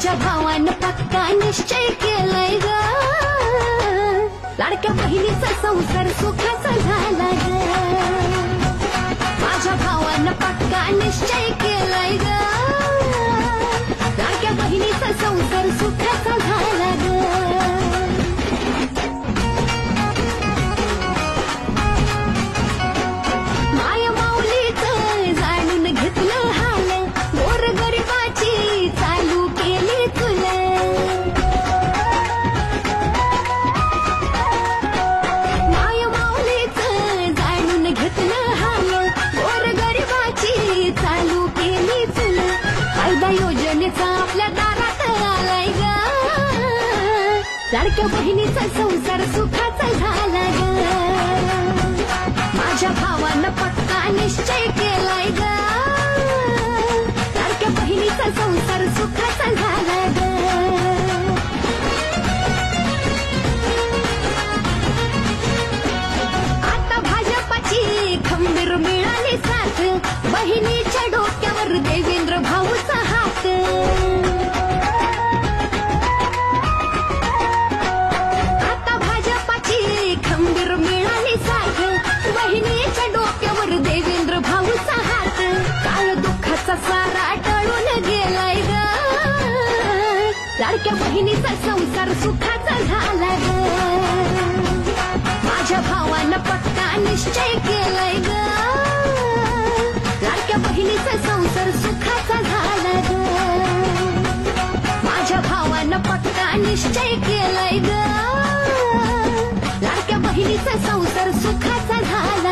माझ्या भावानं पक्का निश्चय केलाय ग, लाडक्या बहिणीचा संसार सुखाचा झाला ग. माझ्या भावानं पक्का निश्चय केलाय ग, लाडक्या बहिणीचा संसार सुखाचा झाला ग. माया माऊलीचं जाणून घेतलं हाल, गोरगरिबाची चालू केली तुला. माया माऊलीचं जाणून घेतलं हाल, गोरगरिबाची चालू केली तुला. फायदा योजनेचा आपल्या दारात आलाय ग, लाडक्या बहिणीचा संसार सुखाचा झाला ग. माझ्या भावानं पक्का निश्चय केलाय ग, लाडक्या बहिणीचा संसार सुखाचा झाला ग. आता भाजपाची खंबीर मिळाली साथ, बहिणीच्या डोक्यावर देवेंद्र भाऊचा हात. आता भाजपाची खंबीर मिळाली साथ, बहिणीच्या डोक्यावर देवेंद्र भाऊचा हात. काय दुःखाचा सारा टळून गेलाय ग, लाडक्या बहिणीचा संसार सुखाचा झाला ग. माझ्या भावानं पक्का निश्चय केलाय ग, लाडक्या बहिणीचा संसार सुखाचा झाला ग. माझ्या भावानं पक्का निश्चय केलाय ग, लाडक्या बहिणीचा संसार सुखाचा झाला.